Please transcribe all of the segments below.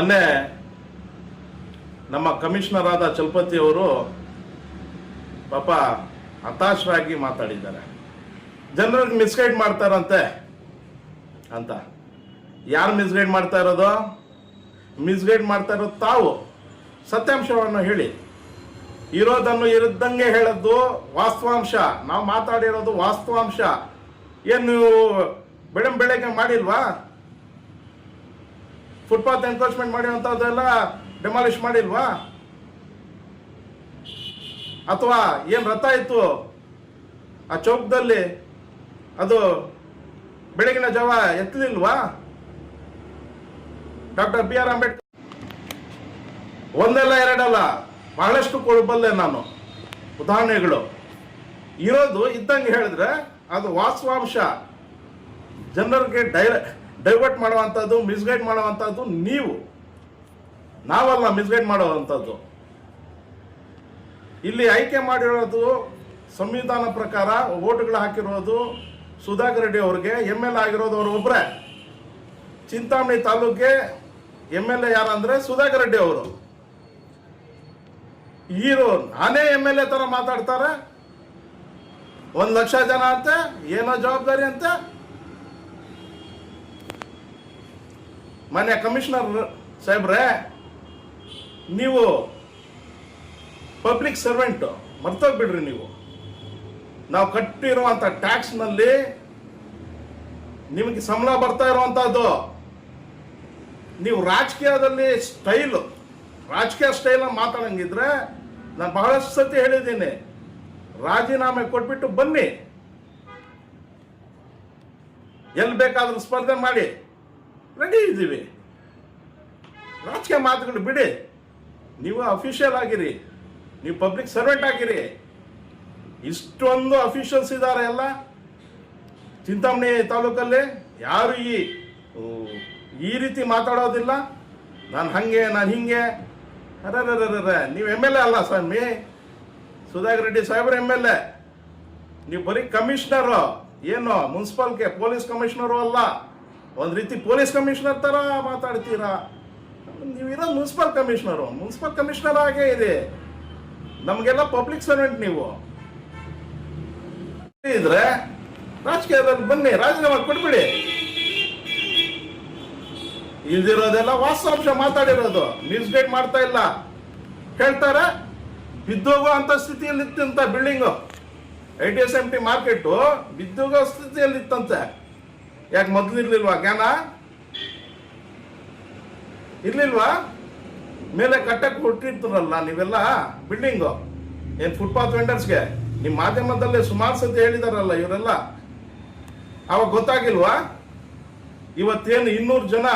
ಮೊನ್ನೆ ನಮ್ಮ ಕಮಿಷನರ್ ಆದ ಚಲಪತಿ ಅವರು ಪಾಪ ಹತಾಶರಾಗಿ ಮಾತಾಡಿದ್ದಾರೆ. ಜನರಿಗೆ ಮಿಸ್ಗೈಡ್ ಮಾಡ್ತಾರಂತೆ ಅಂತ. ಯಾರು ಮಿಸ್ಗೈಡ್ ಮಾಡ್ತಾ ಇರೋದು? ಮಿಸ್ಗೈಡ್ ಮಾಡ್ತಾ ಇರೋದು ತಾವು. ಸತ್ಯಾಂಶವನ್ನು ಹೇಳಿ, ಇರೋದನ್ನು ಇರದಂಗೆ ಹೇಳೋದು ವಾಸ್ತವಾಂಶ. ನಾವು ಮಾತಾಡಿರೋದು ವಾಸ್ತವಾಂಶ. ಏನು ನೀವು ಬೆಳಗ್ಗೆ ಮಾಡಿಲ್ವಾ? ಫುಟ್ಪಾತ್ ಎನ್ಕ್ರೋಚ್ಮೆಂಟ್ ಮಾಡಿರುವಂಥದ್ದೆಲ್ಲ ಡೆಮಾಲಿಷ್ ಮಾಡಿಲ್ವಾ? ಅಥವಾ ಏನು ರಥ ಇತ್ತು ಆ ಚೌಕದಲ್ಲಿ, ಅದು ಬೆಳಗಿನ ಜಾವ ಎತ್ತಲಿಲ್ವಾ? ಡಾಕ್ಟರ್ ಬಿ ಆರ್ ಅಂಬೇಡ್ಕರ್ ಒಂದಲ್ಲ ಎರಡಲ್ಲ ಬಹಳಷ್ಟು ಕೊಡಬಲ್ಲೆ ನಾನು ಉದಾಹರಣೆಗಳು. ಇರೋದು ಇದ್ದಂಗೆ ಹೇಳಿದ್ರೆ ಅದು ವಾಸ್ತವಾಂಶ. ಜನರಿಗೆ ಡೈವರ್ಟ್ ಮಾಡುವಂಥದ್ದು, ಮಿಸ್ಗೈಡ್ ಮಾಡುವಂಥದ್ದು ನೀವು, ನಾವಲ್ಲ ಮಿಸ್ಗೈಡ್ ಮಾಡುವಂಥದ್ದು. ಇಲ್ಲಿ ಆಯ್ಕೆ ಮಾಡಿರೋದು ಸಂವಿಧಾನ ಪ್ರಕಾರ ಓಟ್ಗಳು ಹಾಕಿರೋದು ಸುಧಾಕರ್ ರೆಡ್ಡಿ ಅವ್ರಿಗೆ. ಎಮ್ ಎಲ್ ಆಗಿರೋದು ಅವರು ಒಬ್ಬರೇ. ಚಿಂತಾಮಣಿ ತಾಲೂಕಿಗೆ ಎಮ್ ಎಲ್ ಎ ಯಾರಂದ್ರೆ ಸುಧಾಕರ್ ರೆಡ್ಡಿ ಅವರು. ನಾನೇ ಎಮ್ ಎಲ್ ಎ ತರ ಮಾತಾಡ್ತಾರೆ. 1,00,000 ಜನ ಅಂತೆ, ಏನೋ ಜವಾಬ್ದಾರಿ ಅಂತೆ. ಮನೆ ಕಮಿಷನರ್ ಸಾಹೇಬ್ರೆ, ನೀವು ಪಬ್ಲಿಕ್ ಸರ್ವೆಂಟ್, ಮರ್ತೋಗ್ಬಿಡ್ರಿ ನೀವು. ನಾವು ಕಟ್ಟಿರುವಂತ ಟ್ಯಾಕ್ಸ್ ನಲ್ಲಿ ನಿಮಗೆ ಸಂಬಳ ಬರ್ತಾ ಇರುವಂತಹದ್ದು. ನೀವು ರಾಜಕೀಯ ಸ್ಟೈಲ್ ಮಾತಾಡಂಗಿದ್ರೆ, ನಾನು ಬಹಳಷ್ಟು ಸತಿ ಹೇಳಿದ್ದೀನಿ, ರಾಜೀನಾಮೆ ಕೊಟ್ಬಿಟ್ಟು ಬನ್ನಿ, ಎಲ್ಲಿ ಬೇಕಾದ್ರೂ ಸ್ಪರ್ಧೆ ಮಾಡಿ, ರೆಡಿ ಇದ್ದೀವಿ. ರಾಜಕೀಯ ಮಾತುಗಳು ಬಿಡಿ. ನೀವು ಅಫಿಷಿಯಲ್ ಆಗಿರಿ, ನೀವು ಪಬ್ಲಿಕ್ ಸರ್ವೆಂಟ್ ಆಗಿರಿ. ಇಷ್ಟೊಂದು ಅಫಿಷಿಯಲ್ಸ್ ಇದ್ದಾರೆ ಎಲ್ಲ ಚಿಂತಾಮಣಿ ತಾಲೂಕಲ್ಲಿ. ಯಾರು ಈ ರೀತಿ ಮಾತಾಡೋದಿಲ್ಲ. ನಾನು ಹಿಂಗೆ. ನೀವು ಎಮ್ ಎಲ್ ಎ ಅಲ್ಲ ಸ್ವಾಮಿ. ಸುಧಾಕರ್ ರೆಡ್ಡಿ ಸಾಹೇಬ್ರ ಎಮ್ ಎಲ್ ಎ. ನೀವು ಬರೀ ಕಮಿಷನರು. ಏನು ಮುನ್ಸಿಪಲ್ಗೆ ಪೊಲೀಸ್ ಕಮಿಷನರು ಅಲ್ಲ. ಒಂದು ರೀತಿ ಪೊಲೀಸ್ ಕಮಿಷನರ್ ತರ ಮಾತಾಡ್ತೀರಾ. ನೀವಿರೋದು ಮುನ್ಸಿಪಲ್ ಕಮಿಷನರ್ ಆಗೇ ಇದೆ. ನಮಗೆಲ್ಲ ಪಬ್ಲಿಕ್ ಸರ್ವೆಂಟ್ ನೀವು. ಇದ್ರೆ ರಾಜಕೀಯದಲ್ಲಿ ಬನ್ನಿ, ರಾಜೀನಾಮೆ ಕೊಟ್ಬಿಡಿ. ಇಲ್ದಿರೋದೆಲ್ಲ ವಾಸ್ತವಾಂಶ ಮಾತಾಡಿರೋದು. ಮಿಸ್ಗೈಡ್ ಮಾಡ್ತಾ ಇಲ್ಲ. ಹೇಳ್ತಾರೆ ಬಿದ್ದೋಗೋ ಅಂತ ಸ್ಥಿತಿಯಲ್ಲಿ ಇತ್ತಂತ ಬಿಲ್ಡಿಂಗು. ITSMT ಮಾರ್ಕೆಟು ಬಿದ್ದೋಗೋ ಸ್ಥಿತಿಯಲ್ಲಿ ಇತ್ತಂತೆ. ಯಾಕೆ ಮೊದಲಿರ್ಲಿಲ್ವಾ ಜ್ಞಾನ? ಇರ್ಲಿಲ್ವಾ? ಮೇಲೆ ಕಟ್ಟಕ್ಕೆ ಕೊಟ್ಟಿರ್ತಾರಲ್ಲ ನೀವೆಲ್ಲ ಬಿಲ್ಡಿಂಗು. ಏನು ಫುಟ್ಪಾತ್ ವೆಂಡರ್ಸ್ಗೆ ನಿಮ್ಮ ಮಾಧ್ಯಮದಲ್ಲೇ ಸುಮಾರು ಸತಿ ಹೇಳಿದಾರಲ್ಲ ಇವರೆಲ್ಲ. ಅವಾಗ ಗೊತ್ತಾಗಿಲ್ವಾ? ಇವತ್ತೇನು 200 ಜನ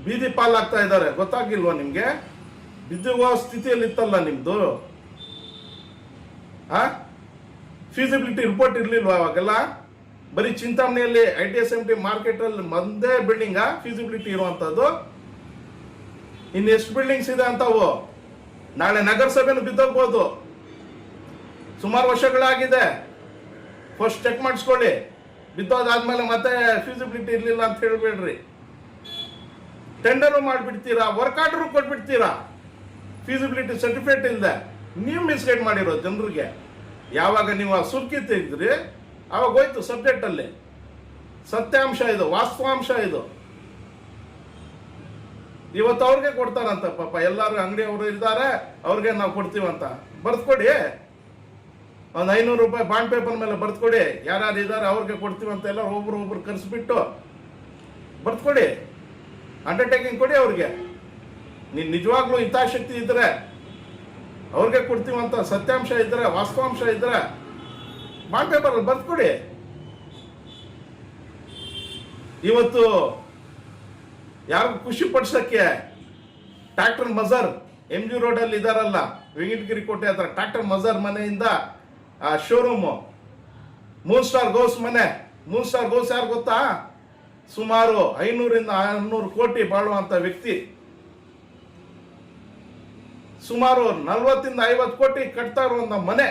ಬೀದಿ ಪಾಲಾಗ್ತಾ ಇದ್ದಾರೆ, ಗೊತ್ತಾಗಿಲ್ವಾ ನಿಮ್ಗೆ? ಬಿದ್ದುವ ಸ್ಥಿತಿಯಲ್ಲಿ ಇತ್ತಲ್ಲ ನಿಮ್ದು. ಫೀಸಿಬಿಲಿಟಿ ರಿಪೋರ್ಟ್ ಇರ್ಲಿಲ್ವಾ ಅವಾಗೆಲ್ಲ? ಬರೀ ಚಿಂತಾಮಣಿಯಲ್ಲಿ ITSMT ಮಾರ್ಕೆಟ್ ಅಲ್ಲಿ ಒಂದೇ ಬಿಲ್ಡಿಂಗ್ ಫೀಸಿಬಿಲಿಟಿ ಇರುವಂತದ್ದು. ಇನ್ನೆಷ್ಟು ಬಿಲ್ಡಿಂಗ್ಸ್ ಇದೆ ಅಂತವು? ನಾಳೆ ನಗರಸಭೆನೂ ಬಿದ್ದೋಗ್ಬೋದು. ಸುಮಾರು ವರ್ಷಗಳಾಗಿದೆ. ಫಸ್ಟ್ ಚೆಕ್ ಮಾಡಿಸ್ಕೊಳ್ಳಿ. ಬಿದ್ದೋದಾದ್ಮೇಲೆ ಮತ್ತೆ ಫೀಸಿಬಿಲಿಟಿ ಇರ್ಲಿಲ್ಲ ಅಂತ ಹೇಳ್ಬೇಡ್ರಿ. ಟೆಂಡರು ಮಾಡಿಬಿಡ್ತೀರಾ, ವರ್ಕ್ ಆರ್ಡರ್ ಕೊಟ್ಬಿಡ್ತೀರಾ, ಫೀಸಿಬಿಲಿಟಿ ಸರ್ಟಿಫಿಕೇಟ್ ಇಲ್ಲದೆ. ನೀವು ಮಿಸ್ಗೈಡ್ ಮಾಡಿರೋ ಜನರಿಗೆ. ಯಾವಾಗ ನೀವು ಆ ಸುರ್ಕಿ ತೆಗೆದ್ರಿ ಅವಾಗ ಹೋಯ್ತು ಸಬ್ಜೆಕ್ಟ್ ಅಲ್ಲಿ. ಸತ್ಯಾಂಶ ಇದು, ವಾಸ್ತವಾಂಶ ಇದು. ಇವತ್ತು ಅವ್ರಿಗೆ ಕೊಡ್ತಾರಂತ. ಪಾಪ ಎಲ್ಲರೂ ಅಂಗಡಿಯವರು ಇದ್ದಾರೆ, ಅವ್ರಿಗೆ ನಾವು ಕೊಡ್ತೀವಂತ. ಬರ್ದ್ಕೊಡಿ, ಒಂದು 500 ರೂಪಾಯಿ ಬಾಂಡ್ ಪೇಪರ್ ಮೇಲೆ ಬರ್ದ್ಕೊಡಿ. ಯಾರ್ಯಾರು ಇದ್ದಾರೆ ಅವ್ರಿಗೆ ಕೊಡ್ತೀವಂತ. ಎಲ್ಲ ಒಬ್ರು ಕರೆಸ್ಬಿಟ್ಟು ಬರ್ದ್ಕೊಡಿ. ಅಂಡರ್ಟೇಕಿಂಗ್ ಕೊಡಿ ಅವ್ರಿಗೆ. ನಿಜವಾಗ್ಲೂ ಹಿತಾಸಕ್ತಿ ಇದ್ರೆ ಅವ್ರಿಗೆ ಕೊಡ್ತೀವಂತ ಸತ್ಯಾಂಶ ಇದ್ರೆ, ವಾಸ್ತವಾಂಶ ಇದ್ರೆ ಬಾಂಡ್ ಪೇಪರ್ ಬರ್ದ್ಕೊಡಿ. ಇವತ್ತು ಯಾರು ಖುಷಿ ಪಡಿಸಕ್ಕೆ ಟ್ರ್ಯಾಕ್ಟರ್ ಮಜರ್ MG ರೋಡಲ್ಲಿ ಇದಾರಲ್ಲ, ವೆಂಕಟಗಿರಿ ಕೋಟೆ ಹತ್ರ ಟ್ರ್ಯಾಕ್ಟರ್ ಮಜರ್ ಮನೆಯಿಂದ ಆ ಶೋರೂಮು 3 ಸ್ಟಾರ್ ಗೌಸ್ ಮನೆ. 3 ಸ್ಟಾರ್ ಗೌಸ್ ಯಾರು ಗೊತ್ತಾ? ಸುಮಾರು 500ರಿಂದ 600 ಕೋಟಿ ಬಾಳುವಂತ ವ್ಯಕ್ತಿ. ಸುಮಾರು 40ರಿಂದ 50 ಕೋಟಿ ಕಟ್ತಾ ಇರುವಂತ ಮನೆ.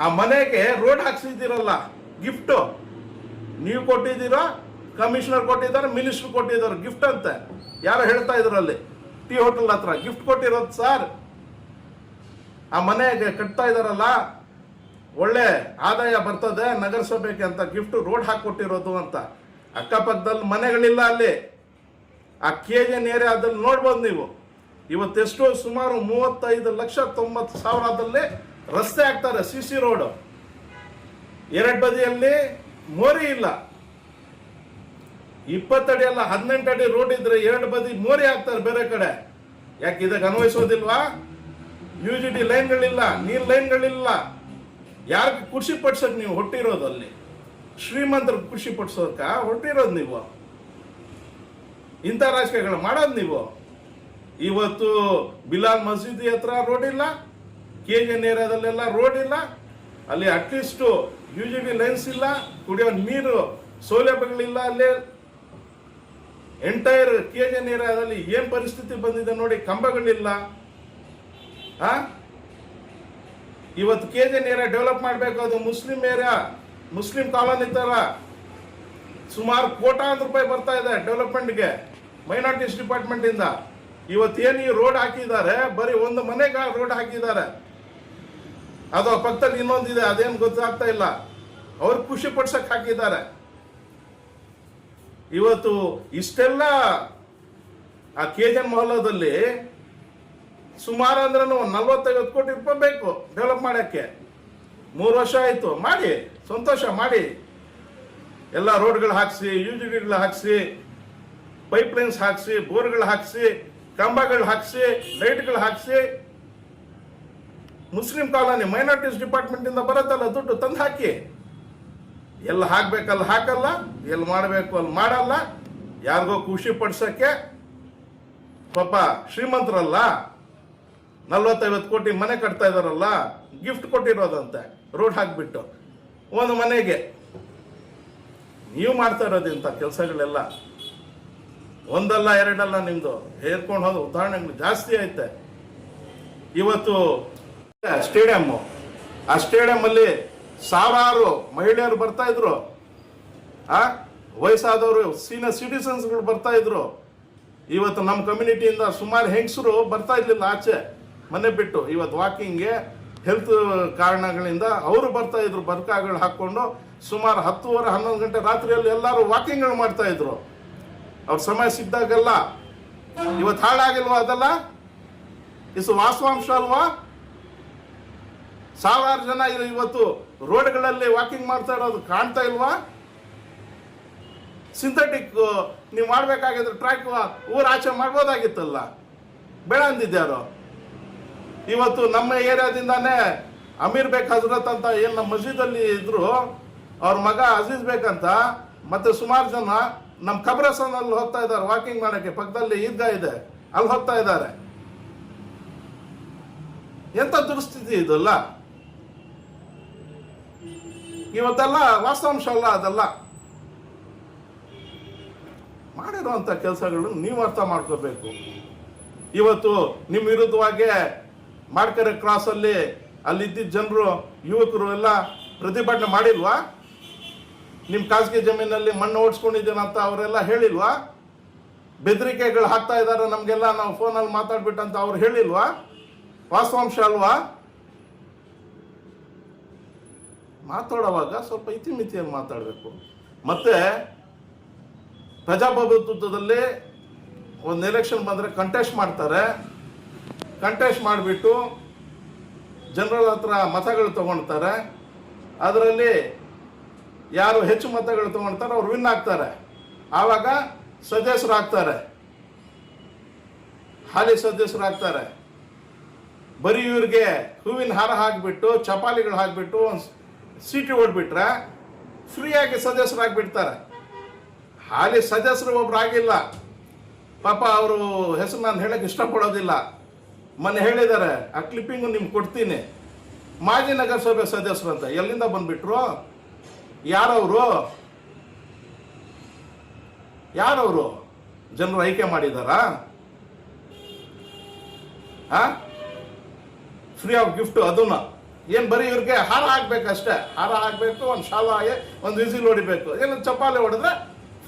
ಆ ಮನೆಗೆ ರೋಡ್ ಹಾಕ್ಸಿದ್ದೀರಲ್ಲ, ಗಿಫ್ಟ್ ನೀವು ಕೊಟ್ಟಿದ್ದೀರಾ, ಕಮಿಷನರ್ ಕೊಟ್ಟಿದ್ದಾರೆ, ಮಿನಿಸ್ಟರ್ ಕೊಟ್ಟಿದ್ದಾರೆ ಗಿಫ್ಟ್ ಅಂತ. ಯಾರು ಹೇಳ್ತಾ ಇದ್ರು ಅಲ್ಲಿ ಟೀ ಹೋಟೆಲ್ ಹತ್ರ ಗಿಫ್ಟ್ ಕೊಟ್ಟಿರೋದು ಸರ್. ಆ ಮನೆಗೆ ಕಟ್ತಾ ಇದಾರಲ್ಲ, ಒಳ್ಳೆ ಆದಾಯ ಬರ್ತದೆ ನಗರಸಭೆಗೆ ಅಂತ ಗಿಫ್ಟ್ ರೋಡ್ ಹಾಕೊಟ್ಟಿರೋದು ಅಂತ. ಅಕ್ಕಪಕ್ಕದಲ್ಲಿ ಮನೆಗಳಿಲ್ಲ ಅಲ್ಲಿ. ಆ KGN ಏರಿಯಾದಲ್ಲಿ ನೋಡ್ಬೋದು ನೀವು. ಇವತ್ತೆಷ್ಟು ಸುಮಾರು 35,90,000 ರಸ್ತೆ ಆಗ್ತಾರೆ, CC ರೋಡ್. ಎರಡು ಬದಿಯಲ್ಲಿ ಮೋರಿ ಇಲ್ಲ. 20 ಅಡಿ ಅಲ್ಲ 18 ಅಡಿ ರೋಡ್ ಇದ್ರೆ ಎರಡು ಬದಿ ಮೋರಿ ಹಾಕ್ತಾರೆ ಬೇರೆ ಕಡೆ. ಯಾಕೆ ಇದಕ್ಕೆ ಅನ್ವಯಿಸೋದಿಲ್ವಾ? UGD ಲೈನ್ಗಳಿಲ್ಲ, ನೀರ್ ಲೈನ್ಗಳಿಲ್ಲ. ಯಾರಿಗೆ ಖುಷಿ ಪಡ್ಸಕ್ ನೀವು ಹೊಟ್ಟಿರೋದು? ಅಲ್ಲಿ ಶ್ರೀಮಂತರ ಖುಷಿ ಪಡ್ಸೋದಕ್ಕ ಹೊಟ್ಟಿರೋದು ನೀವು. ಇಂಥ ರಾಜಕೀಯಗಳು ಮಾಡೋದು ನೀವು. ಇವತ್ತು ಬಿಲಾಲ್ ಮಸೀದಿ ಹತ್ರ ರೋಡ್ ಇಲ್ಲ, KGN ಏರಿಯಾದಲ್ಲೆಲ್ಲ ರೋಡ್ ಇಲ್ಲ. ಅಲ್ಲಿ ಅಟ್ಲೀಸ್ಟ್ UGD ಲೈನ್ಸ್ ಇಲ್ಲ, ಕುಡಿಯೋ ನೀರು ಸೌಲಭ್ಯಗಳಿಲ್ಲ. ಅಲ್ಲಿ ಎಂಟೈರ್ KGN ಏರಿಯಾದಲ್ಲಿ ಏನ್ ಪರಿಸ್ಥಿತಿ ಬಂದಿದೆ ನೋಡಿ. ಕಂಬಗಳಿಲ್ಲ. ಇವತ್ತು KGN ಏರಿಯಾ ಡೆವಲಪ್ ಮಾಡಬೇಕು. ಅದು ಮುಸ್ಲಿಂ ಏರಿಯಾ, ಮುಸ್ಲಿಂ ಕಾಲೋನಿ ತರ. ಸುಮಾರು ಕೋಟ್ಯಾಂತರ ರೂಪಾಯಿ ಬರ್ತಾ ಇದೆ ಡೆವಲಪ್ಮೆಂಟ್ಗೆ ಮೈನಾರಿಟೀಸ್ ಡಿಪಾರ್ಟ್ಮೆಂಟ್ ಇಂದ. ಇವತ್ತೇನು ಈ ರೋಡ್ ಹಾಕಿದ್ದಾರೆ, ಬರೀ ಒಂದು ಮನೆಗೆ ರೋಡ್ ಹಾಕಿದ್ದಾರೆ. ಅದು ಪಕ್ಕದಲ್ಲಿ ಇನ್ನೊಂದಿದೆ, ಅದೇನು ಗೊತ್ತಾಗ್ತಾ ಇಲ್ಲ. ಅವ್ರು ಖುಷಿ ಪಡ್ಸಕ್ ಹಾಕಿದ್ದಾರೆ. ಇವತ್ತು ಇಷ್ಟೆಲ್ಲ ಆ KGN ಮೊಹಲ್ಲಾದಲ್ಲಿ ಸುಮಾರು ಅಂದ್ರೆ 40-50 ಕೋಟಿ ರೂಪಾಯಿ ಬೇಕು ಡೆವಲಪ್ ಮಾಡಕ್ಕೆ. 3 ವರ್ಷ ಆಯ್ತು. ಮಾಡಿ, ಸಂತೋಷ ಮಾಡಿ. ಎಲ್ಲ ರೋಡ್ಗಳು ಹಾಕ್ಸಿ, UGDಗಳು ಹಾಕ್ಸಿ, ಪೈಪ್ ಲೈನ್ಸ್ ಹಾಕ್ಸಿ, ಬೋರ್ಗಳು ಹಾಕ್ಸಿ, ಕಂಬಗಳು ಹಾಕ್ಸಿ, ಲೈಟ್ಗಳು ಹಾಕ್ಸಿ. ಮುಸ್ಲಿಂ ಕಾಲೋನಿ ಮೈನಾರಿಟೀಸ್ ಡಿಪಾರ್ಟ್ಮೆಂಟ್ ಇಂದ ಬರುತ್ತಲ್ಲ ದುಡ್ಡು, ತಂದು ಹಾಕಿ. ಎಲ್ಲ ಹಾಕ್ಬೇಕಲ್ಲ ಹಾಕಲ್ಲ, ಎಲ್ಲಿ ಮಾಡಬೇಕು ಅಲ್ಲಿ ಮಾಡಲ್ಲ. ಯಾರಿಗೋ ಖುಷಿ ಪಡ್ಸಕ್ಕೆ ಪಾಪ ಶ್ರೀಮಂತರಲ್ಲ, 40-50 ಕೋಟಿ ಮನೆ ಕಟ್ತಾ ಇದಾರಲ್ಲ, ಗಿಫ್ಟ್ ಕೊಟ್ಟಿರೋದಂತೆ ರೋಡ್ ಹಾಕ್ಬಿಟ್ಟು ಒಂದು ಮನೆಗೆ. ನೀವು ಮಾಡ್ತಾ ಇರೋದು ಇಂಥ ಕೆಲಸಗಳೆಲ್ಲ ಒಂದಲ್ಲ ಎರಡಲ್ಲ, ನಿಮ್ದು ಹೇರ್ಕೊಂಡು ಹೋದ ಉದಾಹರಣೆಗಳು ಜಾಸ್ತಿ ಐತೆ. ಇವತ್ತು ಸ್ಟೇಡಿಯಮ್ಮು, ಆ ಸ್ಟೇಡಿಯಂ ಅಲ್ಲಿ ಸಾವಿರಾರು ಮಹಿಳೆಯರು ಬರ್ತಾ ಇದ್ರು. ವಯಸ್ಸಾದವರು ಸೀನಿಯರ್ ಸಿಟಿಸನ್ಸ್ಗಳು ಬರ್ತಾ ಇದ್ರು. ಇವತ್ತು ನಮ್ಮ ಕಮ್ಯುನಿಟಿಯಿಂದ ಸುಮಾರು ಹೆಂಗಸರು ಬರ್ತಾ ಇರ್ಲಿಲ್ಲ ಆಚೆ ಮನೆ ಬಿಟ್ಟು. ಇವತ್ತು ವಾಕಿಂಗ್ಗೆ ಹೆಲ್ತ್ ಕಾರಣಗಳಿಂದ ಅವರು ಬರ್ತಾ ಇದ್ರು, ಬರ್ಕಾಗಳು ಹಾಕೊಂಡು. ಸುಮಾರು 10:30-11 ಗಂಟೆ ರಾತ್ರಿಯಲ್ಲಿ ಎಲ್ಲರೂ ವಾಕಿಂಗ್ಗಳು ಮಾಡ್ತಾ ಇದ್ರು ಅವ್ರ ಸಮಯ ಸಿಕ್ಕಿದಾಗೆಲ್ಲ. ಇವತ್ತು ಹಾಳಾಗಿಲ್ವಾ ಅದೆಲ್ಲ? ಇದು ವಾಸ್ತವಾಂಶ ಅಲ್ವಾ? ಸಾವಿರಾರು ಜನ ಇವತ್ತು ರೋಡ್ಗಳಲ್ಲಿ ವಾಕಿಂಗ್ ಮಾಡ್ತಾ ಇರೋದು ಕಾಣ್ತಾ ಇಲ್ವಾ? ಸಿಂಥೆಟಿಕ್ ನೀವು ಮಾಡ್ಬೇಕಾಗಿದ್ರೆ ಟ್ರ್ಯಾಕ್ ಊರ ಆಚೆ ಮಾಡ್ಬೋದಾಗಿತ್ತಲ್ಲ, ಬೇಡ ಅಂದಿದ್ಯಾರು? ಇವತ್ತು ನಮ್ಮ ಏರಿಯಾದಿಂದಾನೇ ಅಮೀರ್ ಬೇಕ್ ಹಜರತ್ ಅಂತ ಏನು ನಮ್ಮ ಮಸ್ಜಿದಲ್ಲಿ ಇದ್ರು, ಅವ್ರ ಮಗ ಅಜೀಜ್ ಬೇಕಂತ, ಮತ್ತೆ ಸುಮಾರು ಜನ ನಮ್ಮ ಖಬ್ರಸ್ತಾನಲ್ಲಿ ಹೋಗ್ತಾ ಇದ್ದಾರೆ ವಾಕಿಂಗ್ ಮಾಡಕ್ಕೆ. ಪಕ್ಕದಲ್ಲಿ ಈದ್ಗಾ ಇದೆ, ಅಲ್ಲಿ ಹೋಗ್ತಾ ಇದ್ದಾರೆ. ಎಂತ ದುರ್ಸ್ಥಿತಿ ಇದಲ್ಲ? ಇವತ್ತೆಲ್ಲ ವಾಸ್ತವಾಂಶ ಅಲ್ಲ ಅದೆಲ್ಲ. ಮಾಡಿರುವಂಥ ಕೆಲಸಗಳನ್ನು ನೀವು ಅರ್ಥ ಮಾಡ್ಕೋಬೇಕು. ಇವತ್ತು ನಿಮ್ಮ ವಿರುದ್ಧವಾಗಿ ಮಾಡ್ಕೆರೆ ಕ್ರಾಸಲ್ಲಿ ಅಲ್ಲಿದ್ದ ಜನರು, ಯುವಕರು ಎಲ್ಲ ಪ್ರತಿಭಟನೆ ಮಾಡಿಲ್ವಾ? ನಿಮ್ಮ ಖಾಸಗಿ ಜಮೀನಲ್ಲಿ ಮಣ್ಣು ಓಡಿಸ್ಕೊಂಡಿದ್ದೀನಂತ ಅವರೆಲ್ಲ ಹೇಳಿಲ್ವಾ? ಬೆದರಿಕೆಗಳು ಹಾಕ್ತಾ ಇದ್ದಾರೆ ನಮಗೆಲ್ಲ, ನಾವು ಫೋನಲ್ಲಿ ಮಾತಾಡ್ಬಿಟ್ಟಂತ ಅವ್ರು ಹೇಳಿಲ್ವಾ? ವಾಸ್ತವಾಂಶ ಅಲ್ವಾ? ಮಾತಾಡುವಾಗ ಸ್ವಲ್ಪ ಇತಿಮಿತಿಯಲ್ಲಿ ಮಾತಾಡಬೇಕು. ಮತ್ತೆ ಪ್ರಜಾಪ್ರಭುತ್ವದಲ್ಲಿ ಒಂದು ಎಲೆಕ್ಷನ್ ಬಂದರೆ ಕಂಟೆಸ್ಟ್ ಮಾಡ್ತಾರೆ. ಕಂಟೆಸ್ಟ್ ಮಾಡಿಬಿಟ್ಟು ಜನರ ಹತ್ರ ಮತಗಳು ತಗೊಳ್ತಾರೆ. ಅದರಲ್ಲಿ ಯಾರು ಹೆಚ್ಚು ಮತಗಳು ತಗೊಳ್ತಾರೆ ಅವ್ರು ವಿನ್ ಆಗ್ತಾರೆ. ಆವಾಗ ಸದಸ್ಯರು ಆಗ್ತಾರೆ, ಹಾಲಿ ಸದಸ್ಯರು ಆಗ್ತಾರೆ. ಬರೀ ಇವ್ರಿಗೆ ಹೂವಿನ ಹಾರ ಹಾಕಿಬಿಟ್ಟು ಚಪಾಲಿಗಳು ಹಾಕಿಬಿಟ್ಟು ಒಂದು ಸೀಟಿ ಓಡ್ಬಿಟ್ರೆ ಫ್ರೀಯಾಗಿ ಸದಸ್ಯರಾಗಿಬಿಡ್ತಾರೆ. ಹಾಲಿ ಸದಸ್ಯರು ಒಬ್ರು ಆಗಿಲ್ಲ ಪಾಪ. ಅವರು ಹೆಸರು ನಾನು ಹೇಳಕ್ಕೆ ಇಷ್ಟಪಡೋದಿಲ್ಲ. ಮೊನ್ನೆ ಹೇಳಿದ್ದಾರೆ, ಆ ಕ್ಲಿಪ್ಪಿಂಗು ನಿಮ್ಗೆ ಕೊಡ್ತೀನಿ. ಮಾಜಿ ನಗರಸಭೆ ಸದಸ್ಯರು ಅಂತ ಎಲ್ಲಿಂದ ಬಂದ್ಬಿಟ್ರು? ಯಾರವರು? ಜನರು ಆಯ್ಕೆ ಮಾಡಿದಾರಾ? Free of gift. ಅದನ್ನ ಏನು ಬರೀ ಇವ್ರಿಗೆ ಹಾರ ಹಾಕ್ಬೇಕಷ್ಟೇ. ಹಾರ ಹಾಕಬೇಕು, ಒಂದು ಶಾಲ ಒಂದು ವಿಸಿಲ್ ಹೊಡಿಬೇಕು, ಏನು ಚಪಾಲೆ ಹೊಡೆದ್ರೆ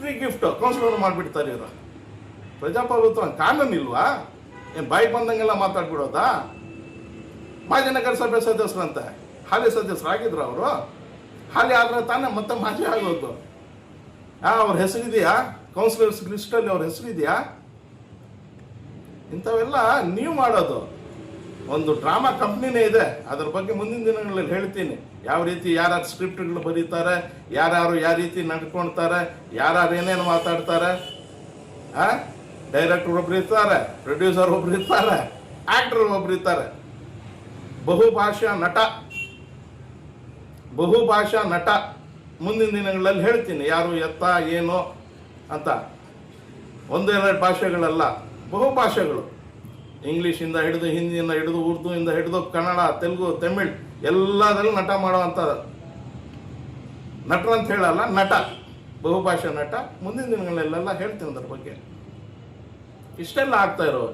ಫ್ರೀ ಗಿಫ್ಟ್ ಕೌನ್ಸಿಲರ್ ಮಾಡಿಬಿಡ್ತಾರೆ ಇವರು. ಪ್ರಜಾಪ್ರಭುತ್ವ ಕಾನೂನು ಇಲ್ವಾ? ಏನು ಬಾಯಿ ಬಂದಂಗೆಲ್ಲ ಮಾತಾಡ್ಬಿಡೋದಾ? ಮಾಜಿ ನಗರಸಭೆ ಸದಸ್ಯರಂತೆ ಹಾಲಿ ಸದಸ್ಯರಾಗಿದ್ರು ಅವರು. ಹಾಲಿ ಆದ್ರೆ ತಾನೇ ಮತ್ತೆ ಮಾಜಿ ಆಗೋದು. ಅವ್ರ ಹೆಸರಿದೆಯಾ? ಕೌನ್ಸಿಲರ್ಸ್ ಲಿಸ್ಟಲ್ಲಿ ಅವ್ರ ಹೆಸರಿದೆಯಾ? ಇಂಥವೆಲ್ಲ ನೀವು ಮಾಡೋದು. ಒಂದು ಡ್ರಾಮಾ ಕಂಪ್ನಿನೇ ಇದೆ, ಅದ್ರ ಬಗ್ಗೆ ಮುಂದಿನ ದಿನಗಳಲ್ಲಿ ಹೇಳ್ತೀನಿ. ಯಾವ ರೀತಿ ಯಾರ್ಯಾರು ಸ್ಕ್ರಿಪ್ಟ್ಗಳು ಬರೀತಾರೆ, ಯಾರ್ಯಾರು ಯಾವ ರೀತಿ ನಡ್ಕೊಳ್ತಾರೆ, ಯಾರ್ಯಾರು ಏನೇನು ಮಾತಾಡ್ತಾರೆ. ಡೈರೆಕ್ಟರ್ ಒಬ್ರು ಇರ್ತಾರೆ, ಪ್ರೊಡ್ಯೂಸರ್ ಒಬ್ರು ಇರ್ತಾರೆ, ಆಕ್ಟರ್ ಒಬ್ರು ಇರ್ತಾರೆ. ಬಹುಭಾಷಾ ನಟ. ಮುಂದಿನ ದಿನಗಳಲ್ಲಿ ಹೇಳ್ತೀನಿ ಯಾರು ಎತ್ತ ಏನು ಅಂತ. ಒಂದೆರಡು ಭಾಷೆಗಳಲ್ಲ, ಬಹುಭಾಷೆಗಳು. ಇಂಗ್ಲೀಷಿಂದ ಹಿಡಿದು, ಹಿಂದಿಯಿಂದ ಹಿಡಿದು, ಉರ್ದುವಿಂದ ಹಿಡಿದು, ಕನ್ನಡ, ತೆಲುಗು, ತಮಿಳ್ ಎಲ್ಲದರಲ್ಲೂ ನಟ ಮಾಡುವಂಥ ನಟರು ಅಂತ ಹೇಳಲ್ಲ, ನಟ, ಬಹುಭಾಷಾ ನಟ. ಮುಂದಿನ ದಿನಗಳಲ್ಲೆಲ್ಲ ಹೇಳ್ತೀನಿ ಅದ್ರ ಬಗ್ಗೆ. ಇಷ್ಟೆಲ್ಲ ಆಗ್ತಾ ಇರೋ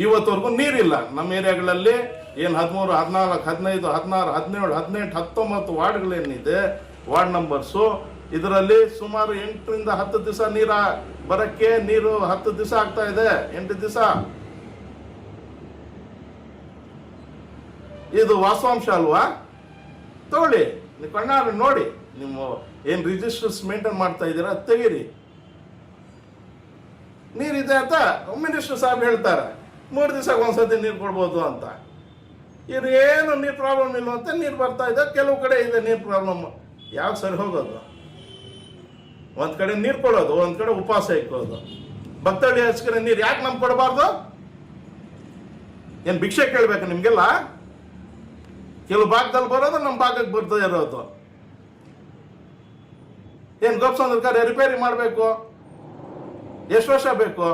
ಇವತ್ತವರೆಗೂ ನೀರಿಲ್ಲ ನಮ್ಮ ಏರಿಯಾಗಳಲ್ಲಿ. ಏನು 13, 14, 15, 16, 17, 18, 19 ವಾರ್ಡ್ಗಳೇನಿದೆ, ವಾರ್ಡ್ ನಂಬರ್ಸು, ಇದರಲ್ಲಿ ಸುಮಾರು 8 ರಿಂದ 10 ದಿವಸ ನೀರ ಬರಕ್ಕೆ, ನೀರು 10 ದಿವಸ ಆಗ್ತಾ ಇದೆ, 8 ದಿವಸ. ಇದು ವಾಸ್ತವಾಂಶ ಅಲ್ವಾ? ತಗೊಳ್ಳಿ, ನೀವು ಕಣ್ಣಾರೆ ನೋಡಿ. ನಿಮ್ಮ ಏನು ರಿಜಿಸ್ಟರ್ಸ್ ಮೇಂಟೈನ್ ಮಾಡ್ತಾ ಇದ್ದೀರಾ ತೆಗೀರಿ. ನೀರಿದೆ ಅಂತ ಮಿನಿಸ್ಟರ್ ಸಾಹೇಬ್ ಹೇಳ್ತಾರೆ, 3 ದಿವಸಕ್ಕೆ ಒಂದ್ಸತಿ ನೀರು ಕೊಡ್ಬೋದು ಅಂತ. ಇವ್ರು ಏನು ನೀರು ಪ್ರಾಬ್ಲಮ್ ಇಲ್ಲ ಅಂತ ನೀರು ಬರ್ತಾ ಇದೆ. ಕೆಲವು ಕಡೆ ಇದೆ ನೀರು ಪ್ರಾಬ್ಲಮ್. ಯಾವ ಸರಿ ಹೋಗೋದು? ಒಂದ್ ಕಡೆ ನೀರು ಕೊಡೋದು, ಒಂದ್ ಕಡೆ ಉಪವಾಸ ಇಕ್ಕೋದು. ಭಕ್ತಳ್ಳಿ ಹಚ್ಕರೆ ನೀರು ಯಾಕೆ ನಮ್ಗೆ ಕೊಡಬಾರ್ದು? ಏನು ಭಿಕ್ಷೆ ಕೇಳಬೇಕು ನಿಮ್ಗೆಲ್ಲ? ಕೆಲವು ಭಾಗದಲ್ಲಿ ಬರೋದು, ನಮ್ಮ ಭಾಗಕ್ಕೆ ಬರ್ತಾ ಇರೋದು. ಏನು ಗೋಪ್ಸಂದ್ರ ರಿಪೇರಿ ಮಾಡಬೇಕು, ಎಷ್ಟು ವರ್ಷ ಬೇಕು?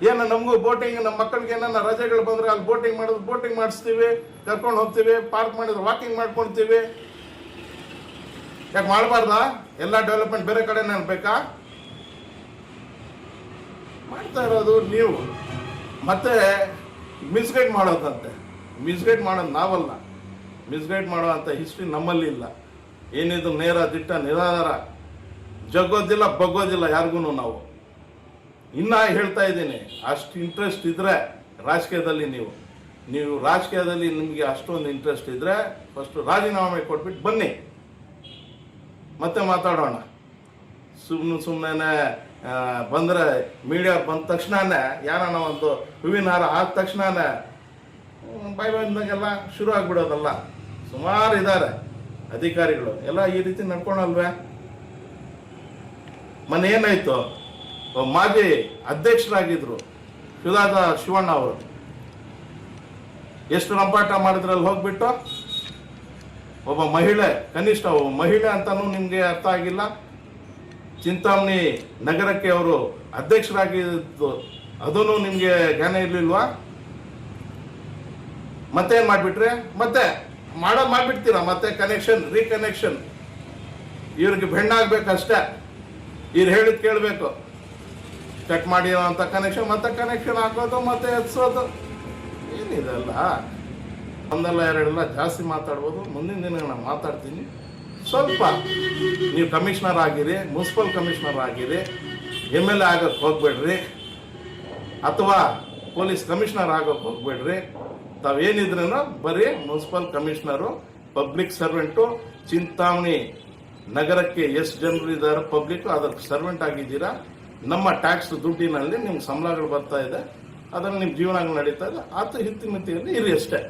ಏನು ನಮಗೂ ಬೋಟಿಂಗ್, ನಮ್ಮ ಮಕ್ಕಳಿಗೆ ಏನಾರ ರಜೆಗಳು ಬಂದ್ರೆ ಅಲ್ಲಿ ಬೋಟಿಂಗ್ ಮಾಡೋದು, ಬೋಟಿಂಗ್ ಮಾಡಿಸ್ತೀವಿ, ಕರ್ಕೊಂಡು ಹೋಗ್ತೀವಿ. ಪಾರ್ಕ್ ಮಾಡಿದ್ರೆ ವಾಕಿಂಗ್ ಮಾಡ್ಕೊಳ್ತೀವಿ. ಯಾಕೆ ಮಾಡಬಾರ್ದಾ? ಎಲ್ಲ ಡೆವಲಪ್ಮೆಂಟ್ ಬೇರೆ ಕಡೆ ಬೇಕಾ? ಮಾಡ್ತಾ ಇರೋದು ನೀವು. ಮತ್ತೆ ಮಿಸ್ಗೈಡ್ ಮಾಡೋದಂತೆ. ಮಿಸ್ಗೈಡ್ ಮಾಡೋದು ನಾವಲ್ಲ, ಮಿಸ್ಗೈಡ್ ಮಾಡೋ ಅಂತ ಹಿಸ್ಟ್ರಿ ನಮ್ಮಲ್ಲಿ ಇಲ್ಲ. ಏನಿದು ನೇರ ದಿಟ್ಟ ನಿರಾಧಾರ, ಜಗ್ಗೋದಿಲ್ಲ ಬಗ್ಗೋದಿಲ್ಲ ಯಾರಿಗೂ. ಇನ್ನ ಹೇಳ್ತಾ ಇದ್ದೀನಿ, ಅಷ್ಟು ಇಂಟ್ರೆಸ್ಟ್ ಇದ್ರೆ ರಾಜಕೀಯದಲ್ಲಿ, ನೀವು ರಾಜಕೀಯದಲ್ಲಿ ನಿಮಗೆ ಅಷ್ಟೊಂದು ಇಂಟ್ರೆಸ್ಟ್ ಇದ್ರೆ ಫಸ್ಟ್ ರಾಜೀನಾಮೆ ಕೊಟ್ಬಿಟ್ಟು ಬನ್ನಿ, ಮತ್ತೆ ಮಾತಾಡೋಣ. ಸುಮ್ಮನೆ ಬಂದರೆ ಮೀಡಿಯಾ ಬಂದ ತಕ್ಷಣನೇ, ಯಾರನ್ನ ಒಂದು ಹೂವಿನ ಹಾರ ಆದ ತಕ್ಷಣನೇ ಬಾಯ್ ಬಂದಾಗೆಲ್ಲ ಶುರು ಆಗ್ಬಿಡೋದಲ್ಲ. ಸುಮಾರು ಇದ್ದಾರೆ ಅಧಿಕಾರಿಗಳು ಎಲ್ಲ ಈ ರೀತಿ ನಡ್ಕೊಳಲ್ವೇ? ಮೊನ್ನೆ ಏನಾಯ್ತು, ಮಾಜಿ ಅಧ್ಯಕ್ಷರಾಗಿದ್ರು ಸುಧಾದ ಶಿವಣ್ಣ ಅವರು ಎಷ್ಟು ರಂಪಾಟ ಮಾಡಿದ್ರಲ್ಲಿ ಹೋಗ್ಬಿಟ್ಟು ಒಬ್ಬ ಮಹಿಳೆ, ಕನಿಷ್ಠ ಒಬ್ಬ ಮಹಿಳೆ ಅಂತಾನು ನಿಮ್ಗೆ ಅರ್ಥ ಆಗಿಲ್ಲ. ಚಿಂತಾಮಣಿ ನಗರಕ್ಕೆ ಅವರು ಅಧ್ಯಕ್ಷರಾಗಿದ್ದು ಅದನ್ನು ನಿಮ್ಗೆ ಜ್ಞಾನ ಇರ್ಲಿಲ್ವಾ? ಮತ್ತೆ ಏನ್ ಮಾಡ್ಬಿಟ್ರೆ, ಮತ್ತೆ ಮಾಡ್ಬಿಡ್ತೀರಾ, ಮತ್ತೆ ಕನೆಕ್ಷನ್ ರೀಕನೆಕ್ಷನ್. ಇವ್ರಿಗೆ ಬೆಣ್ಣಾಗ್ಬೇಕಷ್ಟೇ, ಇವ್ರು ಹೇಳಿದ್ ಕೇಳಬೇಕು. ಚೆಕ್ ಮಾಡಿರೋ ಅಂತ ಕನೆಕ್ಷನ್, ಮತ್ತೆ ಕನೆಕ್ಷನ್ ಹಾಕೋದು, ಮತ್ತೆ ಎತ್ಸೋದು. ಏನಿದೆಲ್ಲ ಒಂದಲ್ಲ ಎರಡೆಲ್ಲ ಜಾಸ್ತಿ ಮಾತಾಡ್ಬೋದು. ಮುಂದಿನ ದಿನ ನಾನು ಮಾತಾಡ್ತೀನಿ. ಸ್ವಲ್ಪ ನೀವು ಕಮಿಷನರ್ ಆಗಿರಿ, ಮುನ್ಸಿಪಲ್ ಕಮಿಷನರ್ ಆಗಿರಿ, MLA ಆಗೋಕ್ಕೆ ಹೋಗ್ಬೇಡ್ರಿ, ಅಥವಾ ಪೊಲೀಸ್ ಕಮಿಷನರ್ ಆಗೋಕ್ಕೆ ಹೋಗ್ಬೇಡ್ರಿ. ತಾವೇನಿದ್ರೂ ಬರೀ municipal commissioner, public servant. Chintamani ನಗರಕ್ಕೆ ಎಷ್ಟು ಜನರು ಇದ್ದಾರೆ ಪಬ್ಲಿಕ್, ಅದಕ್ಕೆ ಸರ್ವೆಂಟ್ ಆಗಿದ್ದೀರಾ. ನಮ್ಮ ಟ್ಯಾಕ್ಸ್ ದುಡ್ಡಿನಲ್ಲಿ ನಿಮ್ಗೆ ಸಂಬಳಗಳು ಬರ್ತಾ ಇದೆ, ಅದನ್ನು ನಿಮ್ಮ ಜೀವನಗಳು ನಡೀತಾ ಇದೆ. ಹಿತ್ತಿಮಿತಿಯಲ್ಲಿ ಇರಿ ಅಷ್ಟೇ.